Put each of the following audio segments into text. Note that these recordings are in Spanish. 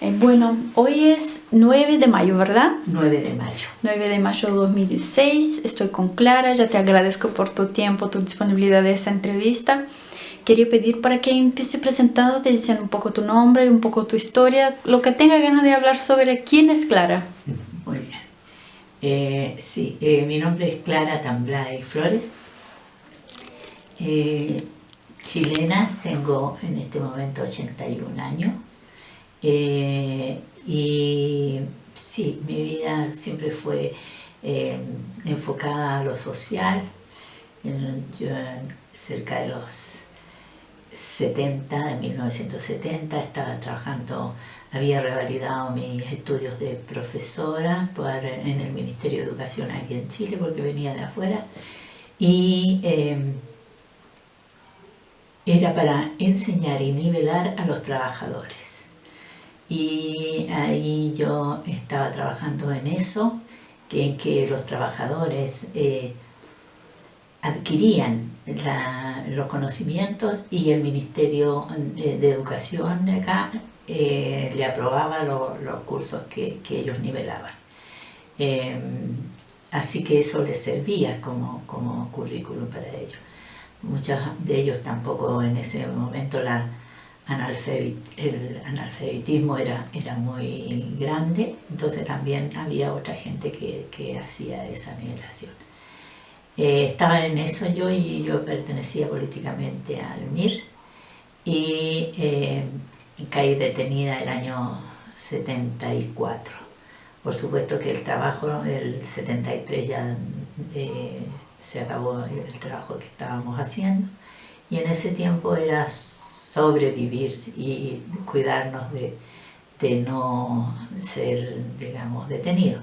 Bueno, hoy es 9 de mayo, ¿verdad? 9 de mayo. 9 de mayo de 2016. Estoy con Clara. Ya te agradezco por tu tiempo, tu disponibilidad de esta entrevista. Quería pedir para que empiece presentándote, diciendo un poco tu nombre, un poco tu historia, lo que tenga ganas de hablar sobre quién es Clara. Muy bien. Mi nombre es Clara Tamblay Flores. Chilena, tengo en este momento 81 años. Y sí, mi vida siempre fue enfocada a lo social. Yo cerca de los 70, de 1970, estaba trabajando, había revalidado mis estudios de profesora en el Ministerio de Educación aquí en Chile, porque venía de afuera, y era para enseñar y nivelar a los trabajadores. Y ahí yo estaba trabajando en eso, en que los trabajadores adquirían los conocimientos y el Ministerio de Educación de acá le aprobaba los cursos que ellos nivelaban. Así que eso les servía como currículum para ellos. Muchos de ellos tampoco en ese momento el analfabetismo era muy grande, entonces también había otra gente que hacía esa nivelación. Estaba en eso y yo pertenecía políticamente al MIR y caí detenida el año 74. Por supuesto que el trabajo, el 73 ya se acabó el trabajo que estábamos haciendo, y en ese tiempo era sobrevivir y cuidarnos de no ser, digamos, detenidos.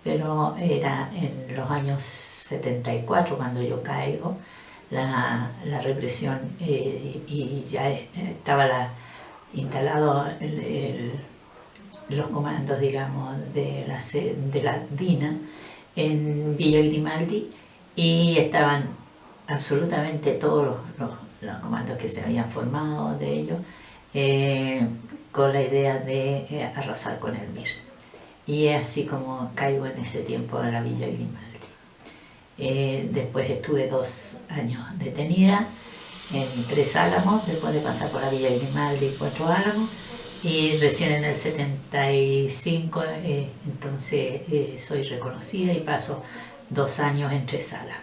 Pero era en los años 74 cuando yo caigo, la represión, y ya estaba instalado los comandos, digamos, de la DINA en Villa Grimaldi, y estaban absolutamente todos los comandos que se habían formado de ellos con la idea de arrasar con el MIR. Y es así como caigo en ese tiempo a la Villa Grimaldi. Después estuve 2 años detenida en 3 Álamos, después de pasar por la Villa Grimaldi y 4 Álamos, y recién en el 75 entonces soy reconocida y paso 2 años en 3 Álamos.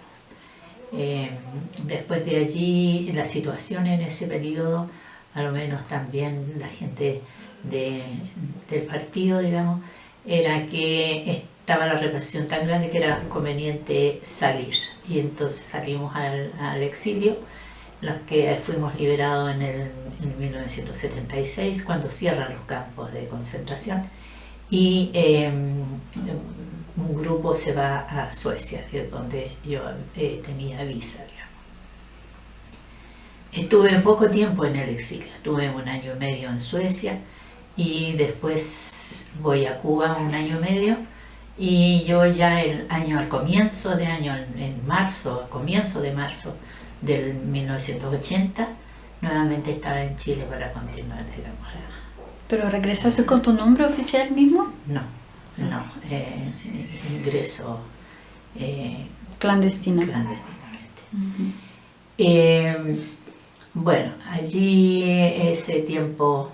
Después de allí, la situación en ese periodo, a lo menos también la gente del partido, digamos, era que estaba la represión tan grande que era conveniente salir, y entonces salimos al exilio, los que fuimos liberados en 1976, cuando cierran los campos de concentración, y un grupo se va a Suecia, que es donde yo tenía visa, digamos. Estuve poco tiempo en el exilio, estuve 1 año y medio en Suecia, y después voy a Cuba 1 año y medio, y yo ya al comienzo de año, comienzo de marzo del 1980, nuevamente estaba en Chile para continuar, digamos. ¿Pero regresaste con tu nombre oficial mismo? No, ingreso clandestinamente. Bueno, allí ese tiempo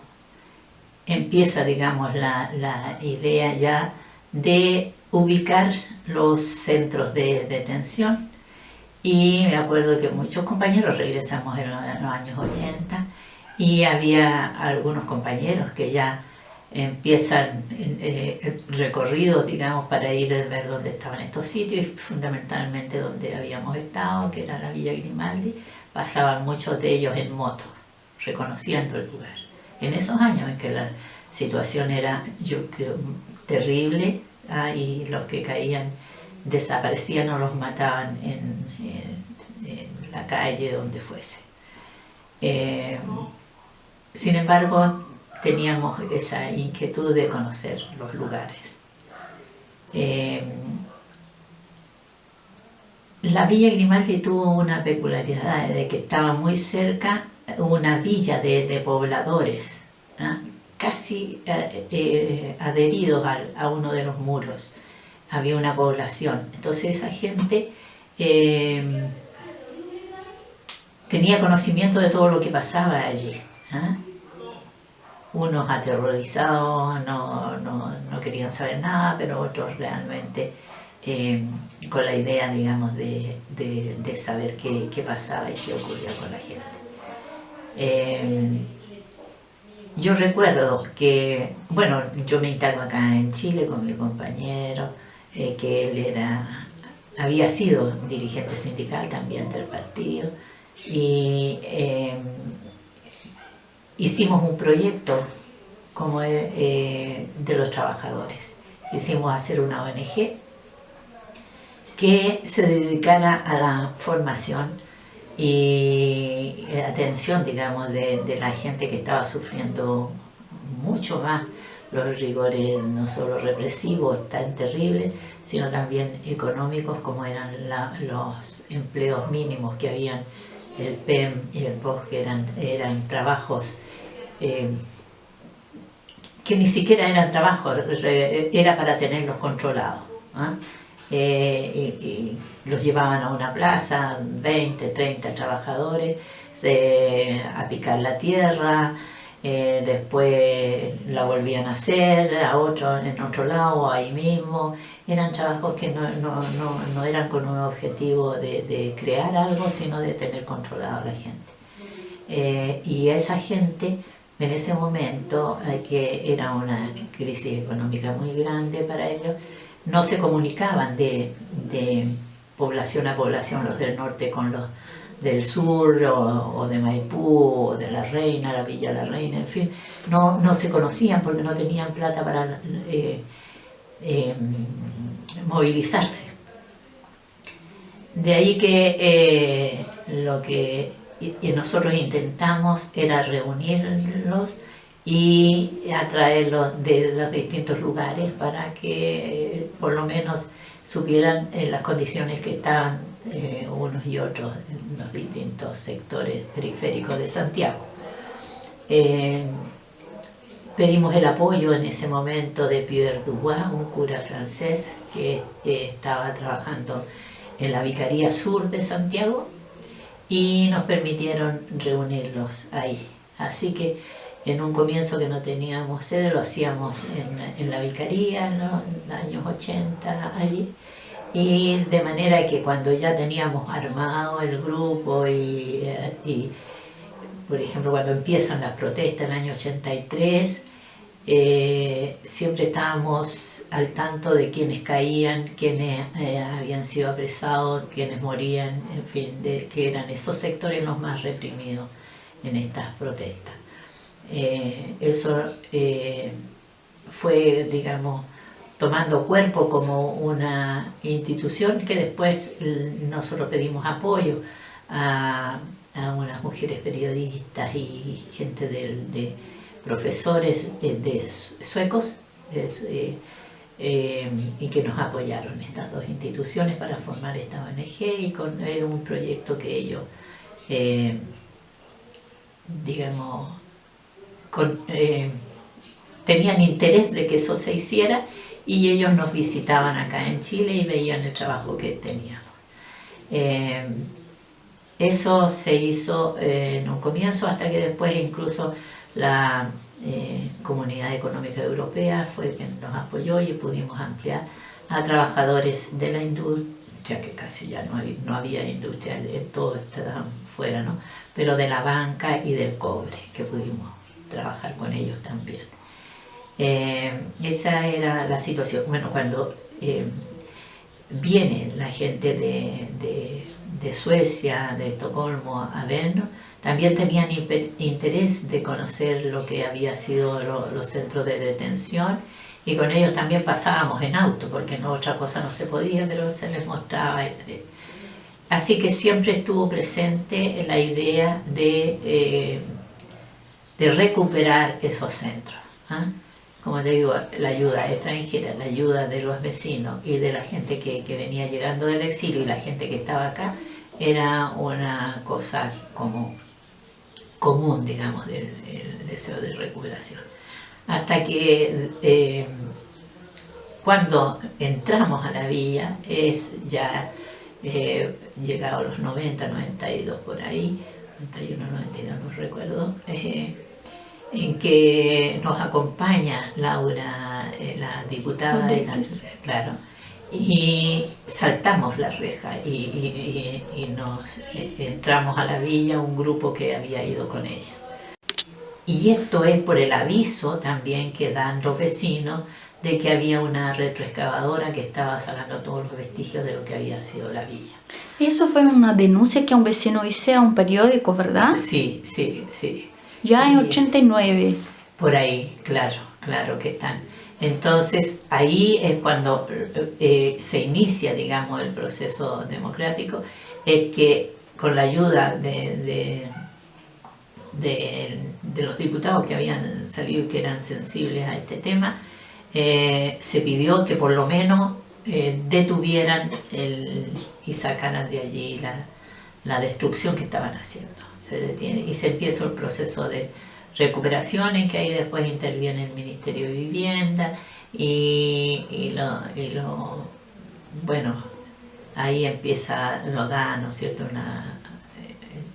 empieza, digamos, la idea ya de ubicar los centros de detención, y me acuerdo que muchos compañeros regresamos en los años 80, y había algunos compañeros que ya empiezan recorridos, digamos, para ir a ver dónde estaban estos sitios, y fundamentalmente donde habíamos estado, que era la Villa Grimaldi. Pasaban muchos de ellos en moto, reconociendo el lugar. En esos años en que la situación era, yo creo, terrible, y los que caían desaparecían o los mataban en la calle, donde fuese. Sin embargo, teníamos esa inquietud de conocer los lugares. La Villa Grimaldi tuvo una peculiaridad de que estaba muy cerca una villa de pobladores, ¿no? casi adheridos a uno de los muros. Había una población. Entonces esa gente tenía conocimiento de todo lo que pasaba allí. ¿Ah? Unos aterrorizados no querían saber nada, pero otros realmente con la idea, digamos, de saber qué pasaba y qué ocurría con la gente. Yo recuerdo que, bueno, yo me instalo acá en Chile con mi compañero, que él había sido dirigente sindical también del partido, y hicimos un proyecto como de los trabajadores. Quisimos hacer una ONG que se dedicara a la formación y atención, digamos, de la gente que estaba sufriendo mucho más los rigores, no solo represivos tan terribles, sino también económicos, como eran los empleos mínimos que habían, el PEM y el POS, que eran trabajos que ni siquiera eran trabajos, era para tenerlos controlados. Y los llevaban a una plaza, 20, 30 trabajadores, a picar la tierra, después la volvían a hacer en otro lado, ahí mismo. Eran trabajos que no eran con un objetivo de crear algo, sino de tener controlado a la gente. Y esa gente, en ese momento, que era una crisis económica muy grande para ellos, no se comunicaban de población a población, los del norte con los del sur, o de Maipú, o de La Reina, la Villa La Reina, en fin, no se conocían porque no tenían plata para movilizarse. De ahí que lo que nosotros intentamos era reunirlos y atraerlos de los distintos lugares para que por lo menos supieran las condiciones que estaban unos y otros en los distintos sectores periféricos de Santiago. Pedimos el apoyo en ese momento de Pierre Dubois, un cura francés que estaba trabajando en la Vicaría Sur de Santiago, y nos permitieron reunirlos ahí. Así que en un comienzo que no teníamos sede, lo hacíamos en la Vicaría en los años 80 allí, y de manera que cuando ya teníamos armado el grupo y por ejemplo, cuando empiezan las protestas en el año 83, siempre estábamos al tanto de quienes caían, quienes habían sido apresados, quienes morían, en fin, que eran esos sectores los más reprimidos en estas protestas. Eso fue, digamos, tomando cuerpo como una institución que después nosotros pedimos apoyo a unas mujeres periodistas y gente de profesores de suecos y que nos apoyaron estas dos instituciones para formar esta ONG, y con un proyecto que ellos digamos tenían interés de que eso se hiciera, y ellos nos visitaban acá en Chile y veían el trabajo que teníamos. Eso se hizo en un comienzo, hasta que después incluso la Comunidad Económica Europea fue quien nos apoyó, y pudimos ampliar a trabajadores de la industria, que casi ya no había industria, todo estaba fuera, ¿no? Pero de la banca y del cobre, que pudimos trabajar con ellos también. Esa era la situación. Bueno, cuando viene la gente de Suecia, de Estocolmo, a vernos, también tenían interés de conocer lo que había sido los centros de detención, y con ellos también pasábamos en auto, porque otra cosa no se podía, pero se les mostraba. Así que siempre estuvo presente la idea de recuperar esos centros. Como te digo, la ayuda extranjera, la ayuda de los vecinos y de la gente que venía llegando del exilio, y la gente que estaba acá, era una cosa como común, digamos, del deseo de recuperación. hasta que cuando entramos a la villa, es ya llegado a los 90, 92 por ahí, 91, 92 no recuerdo, en que nos acompaña Laura, la diputada, claro, y saltamos la reja y nos entramos a la villa, un grupo que había ido con ella. Y esto es por el aviso también que dan los vecinos de que había una retroexcavadora que estaba sacando todos los vestigios de lo que había sido la villa. Eso fue una denuncia que un vecino hizo a un periódico, ¿verdad? Sí, sí, sí. Ya en 89. Por ahí, claro, claro que están. Entonces ahí es cuando se inicia, digamos, el proceso democrático, es que con la ayuda de los diputados que habían salido y que eran sensibles a este tema, se pidió que por lo menos detuvieran y sacaran de allí la destrucción que estaban haciendo. Se detiene y se empieza el proceso de recuperación en que ahí después interviene el Ministerio de Vivienda bueno, ahí empieza, lo da, ¿no es cierto?,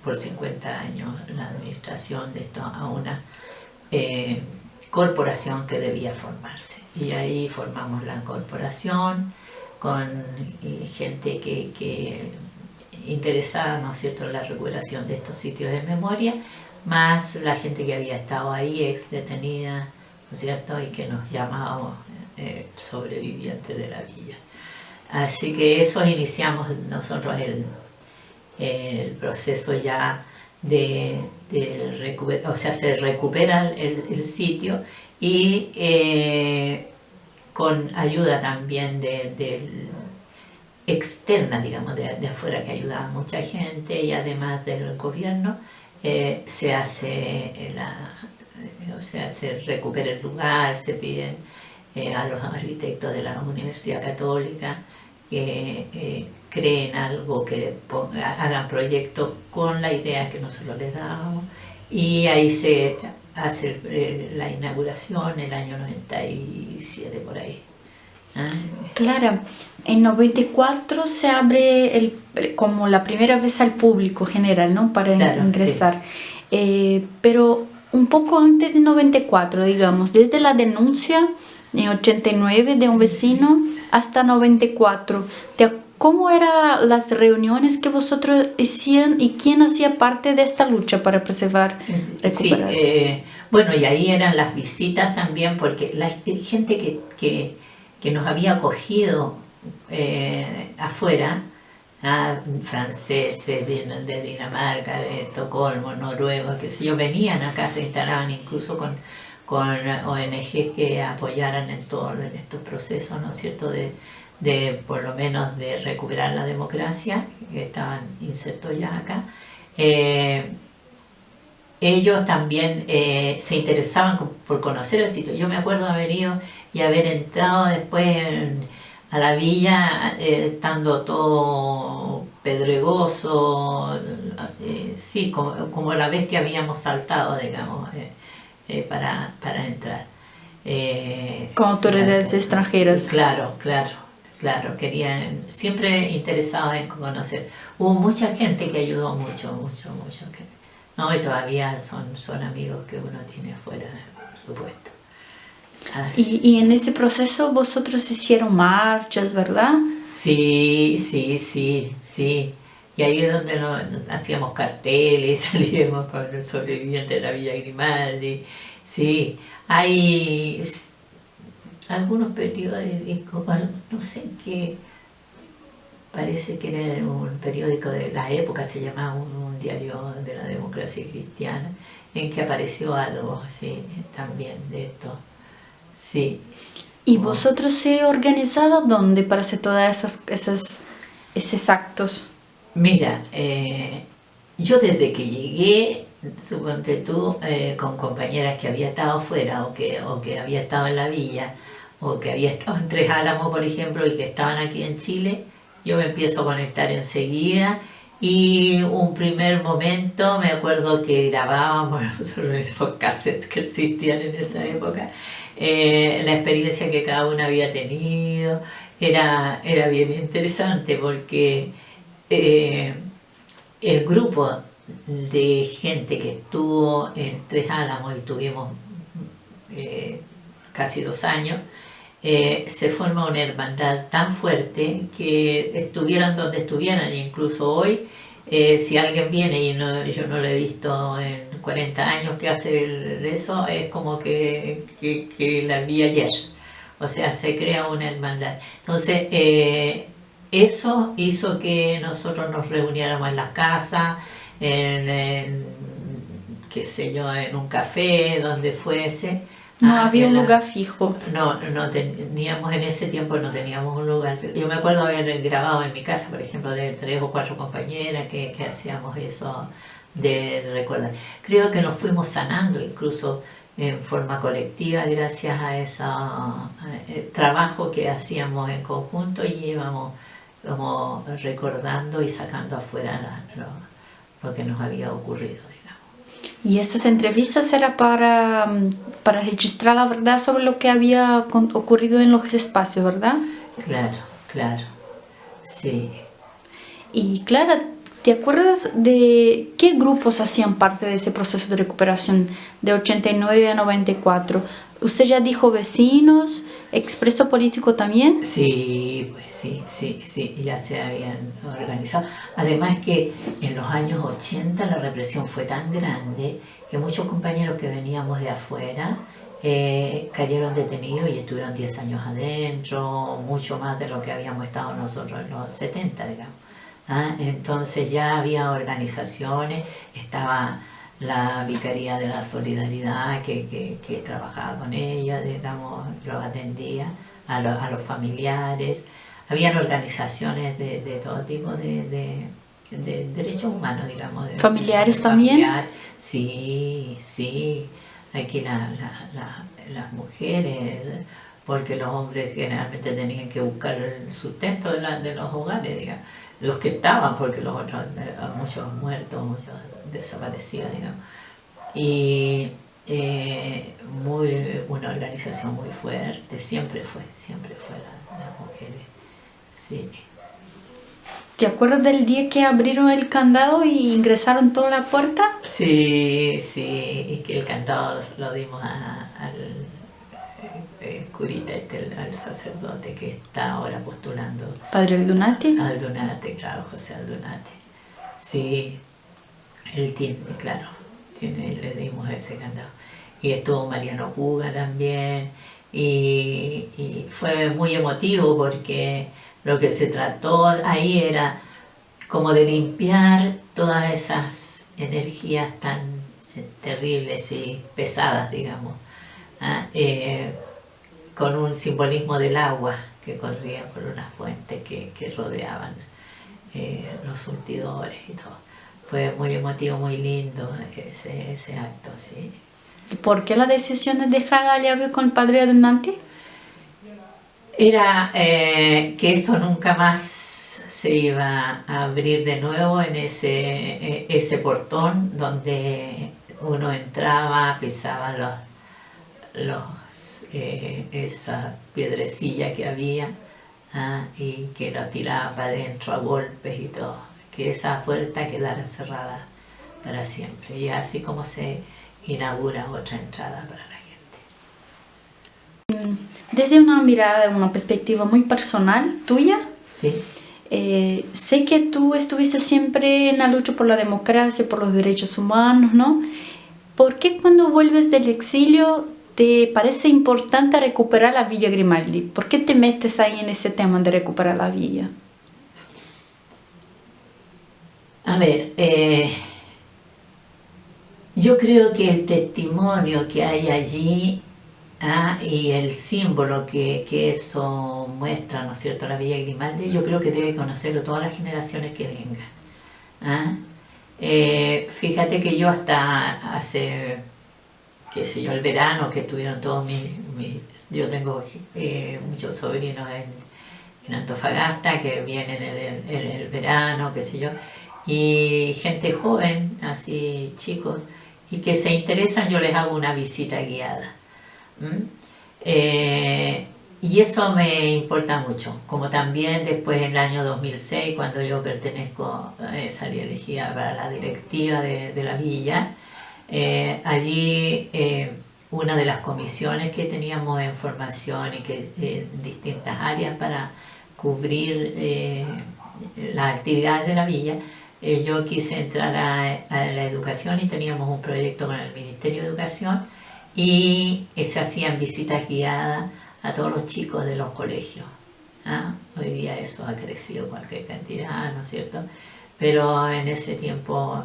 por 50 años la administración de esto a una corporación que debía formarse. Y ahí formamos la corporación con gente que interesada, ¿no es cierto?, en la recuperación de estos sitios de memoria, más la gente que había estado ahí, ex detenida, ¿no es cierto?, y que nos llamábamos sobrevivientes de la villa. Así que eso iniciamos nosotros el proceso ya de recuperar, o sea, se recupera el sitio y con ayuda también externa, digamos, de afuera, que ayudaba a mucha gente, y además del gobierno, se hace o sea, se recupera el lugar, se piden a los arquitectos de la Universidad Católica que creen algo, que hagan proyectos con la idea que nosotros les dábamos, y ahí se hace la inauguración el año 97 por ahí. Claro, en 94 se abre como la primera vez al público general, ¿no?, para claro, ingresar. Sí. Pero un poco antes de 94, digamos, desde la denuncia en 89 de un vecino hasta 94, ¿cómo eran las reuniones que vosotros hacían y quién hacía parte de esta lucha para preservar, recuperar? Sí, bueno, y ahí eran las visitas también, porque la gente que nos había acogido afuera, franceses de Dinamarca, de Estocolmo, noruegos, qué sé yo, venían acá, se instalaban incluso con ONGs que apoyaran en todos estos procesos, ¿no es cierto?, de por lo menos de recuperar la democracia, que estaban insertos ya acá. Ellos también se interesaban por conocer el sitio. Yo me acuerdo de haber ido y haber entrado después a la villa, estando todo pedregoso, sí, como la vez que habíamos saltado, digamos, para entrar. Con autoridades extranjeras. Claro, querían, siempre interesados en conocer. Hubo mucha gente que ayudó mucho. No, y todavía son amigos que uno tiene afuera, por supuesto. Y en ese proceso vosotros hicieron marchas, ¿verdad? Sí. Y ahí es donde hacíamos carteles, salíamos con los sobrevivientes de la Villa Grimaldi. Sí, hay algunos periódicos, no sé qué, parece que era un periódico de la época, se llamaba un diario de la democracia cristiana, en que apareció algo, sí, también de esto. Sí. ¿Y vosotros se organizaban dónde para hacer todas esos actos? Mira, yo desde que llegué, suponte tú, con compañeras que había estado afuera o que había estado en la villa, o que había estado en Tres Álamos, por ejemplo, y que estaban aquí en Chile, yo me empiezo a conectar enseguida Y un primer momento me acuerdo que grabábamos sobre esos cassettes que existían en esa época, la experiencia que cada uno había tenido. Era bien interesante porque eh, el grupo de gente que estuvo en Tres Álamos y tuvimos casi 2 años, se forma una hermandad tan fuerte que estuvieran donde estuvieran, e incluso hoy, si alguien viene y yo no lo he visto en 40 años que hace eso, es como que la vi ayer. O sea, se crea una hermandad. Entonces, eso hizo que nosotros nos reuniéramos en las casas, qué sé yo, en un café, donde fuese. No había un lugar fijo. No teníamos en ese tiempo, no teníamos un lugar fijo. Yo me acuerdo haber grabado en mi casa, por ejemplo, de 3 o 4 compañeras que hacíamos eso de recordar. Creo que nos fuimos sanando incluso en forma colectiva gracias a ese trabajo que hacíamos en conjunto y íbamos como recordando y sacando afuera lo que nos había ocurrido. Y estas entrevistas era para registrar la verdad sobre lo que había ocurrido en los espacios, ¿verdad? Claro, sí. Y Clara, ¿te acuerdas de qué grupos hacían parte de ese proceso de recuperación de 89 a 94? Usted ya dijo vecinos, Expreso Político también. Sí, pues sí, ya se habían organizado. Además que en los años 80 la represión fue tan grande que muchos compañeros que veníamos de afuera cayeron detenidos y estuvieron 10 años adentro, mucho más de lo que habíamos estado nosotros en los 70, digamos. Entonces ya había organizaciones, estaba la Vicaría de la Solidaridad que trabajaba con ella, digamos, los atendía a los familiares. Habían organizaciones de todo tipo de derechos humanos, digamos. ¿Familiares también? Sí. Aquí las mujeres, porque los hombres generalmente tenían que buscar el sustento de los hogares, digamos. Los que estaban, porque los otros, muchos muertos, muchos desaparecidos, digamos. Y una organización muy fuerte, siempre fue las mujeres, sí. ¿Te acuerdas del día que abrieron el candado y ingresaron toda la puerta? Sí, y que el candado lo dimos al curita, al sacerdote que está ahora postulando. Padre Aldunati. Aldunate, claro, José Aldunate. Sí, él tiene, claro, le dimos ese candado. Y estuvo Mariano Puga también, y fue muy emotivo porque lo que se trató ahí era como de limpiar todas esas energías tan terribles y pesadas, digamos, con un simbolismo del agua que corría por unas fuentes que rodeaban los surtidores y todo. Fue muy emotivo, muy lindo ese acto, sí. ¿Por qué la decisión de dejar la llave con el Padre Aldunati? Era que esto nunca más se iba a abrir de nuevo en ese portón donde uno entraba, pisaba esa piedrecilla que había y que lo tiraba para adentro a golpes y todo, que esa puerta quedara cerrada para siempre, y así como se inaugura otra entrada para la gente. Desde una mirada, una perspectiva muy personal tuya, Sí. sé que tú estuviste siempre en la lucha por la democracia, por los derechos humanos, ¿no? ¿Por qué cuando vuelves del exilio te parece importante recuperar la Villa Grimaldi? ¿Por qué te metes ahí en ese tema de recuperar la villa? A ver, yo creo que el testimonio que hay allí y el símbolo que eso muestra, ¿no es cierto?, la Villa Grimaldi, yo creo que debe conocerlo todas las generaciones que vengan. Fíjate que yo hasta hace, qué sé yo, el verano que estuvieron todos yo tengo muchos sobrinos en Antofagasta que vienen en el verano, qué sé yo, y gente joven, así chicos, y que se interesan, yo les hago una visita guiada. ¿Mm? Y eso me importa mucho, como también después en el año 2006, cuando yo salí elegida para la directiva de la villa, allí una de las comisiones que teníamos en formación y que en distintas áreas para cubrir las actividades de la villa, yo quise entrar a la educación y teníamos un proyecto con el Ministerio de Educación y se hacían visitas guiadas a todos los chicos de los colegios. ¿Ah? Hoy día eso ha crecido cualquier cantidad, ¿no es cierto? Pero en ese tiempo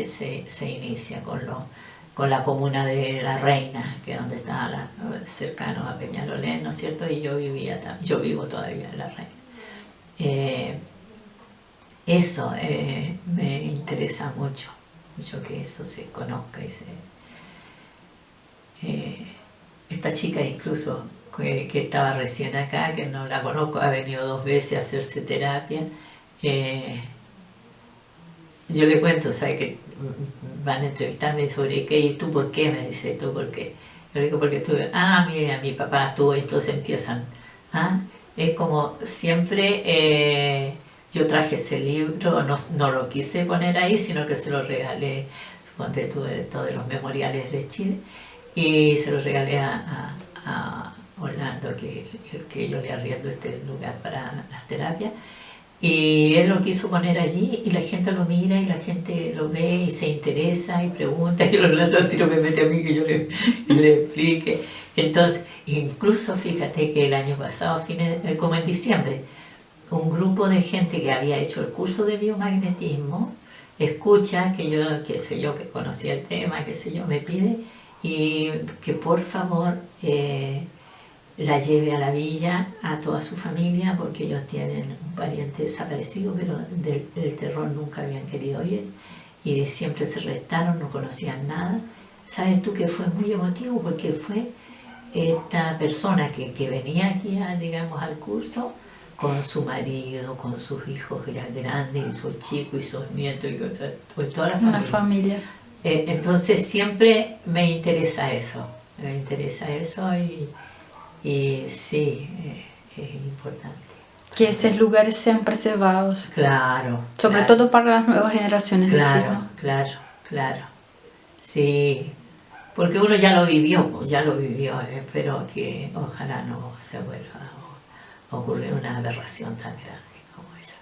se inicia con la comuna de La Reina, que es donde estaba cercano a Peñalolén, ¿no es cierto? Y yo vivo todavía en La Reina. Eso me interesa mucho, mucho que eso se conozca y esta chica incluso que estaba recién acá, que no la conozco, ha venido 2 veces a hacerse terapia. Yo le cuento, ¿sabes? Que van a entrevistarme sobre qué, y tú por qué, me dice, tú por qué. Yo le digo, porque estuve, mira, mi papá estuvo, entonces empiezan. Es como siempre, yo traje ese libro, no lo quise poner ahí, sino que se lo regalé, suponte tú, todos los memoriales de Chile, y se lo regalé a Orlando, que yo le arriendo este lugar para las terapias. Y él lo quiso poner allí y la gente lo mira y la gente lo ve y se interesa y pregunta y Orlando tiro me mete a mí que yo le explique. Entonces, incluso fíjate que el año pasado, como en diciembre, un grupo de gente que había hecho el curso de biomagnetismo escucha que yo, qué sé yo, que conocía el tema, qué sé yo, me pide y que por favor la lleve a la villa a toda su familia porque ellos tienen un pariente desaparecido, pero del terror nunca habían querido ir y siempre se restaron, no conocían nada. ¿Sabes tú que fue muy emotivo? Porque fue esta persona que venía aquí, digamos, al curso con su marido, con sus hijos ya grandes, y sus chicos y sus nietos, y cosas, pues toda la familia. Una familia. Entonces siempre me interesa eso y sí, es importante. Que esos lugares sean preservados. Claro. Sobre claro, todo para las nuevas generaciones. Claro, ¿no? claro. Sí, porque uno ya lo vivió, pero que ojalá no se vuelva a ocurrir una aberración tan grande como esas.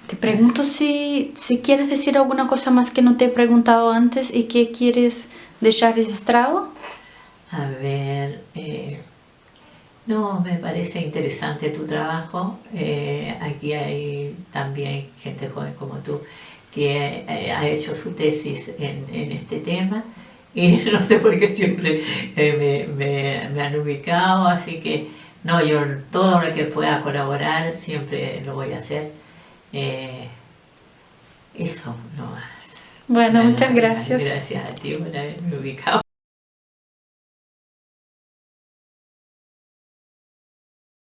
Te pregunto si quieres decir alguna cosa más que no te he preguntado antes y que quieres dejar registrado. A ver, no, me parece interesante tu trabajo. Aquí hay también gente joven como tú que ha hecho su tesis en este tema y no sé por qué siempre me han ubicado, así que no, yo todo lo que pueda colaborar siempre lo voy a hacer. Eso, no más. Bueno, muchas gracias. Gracias a ti por haberme ubicado.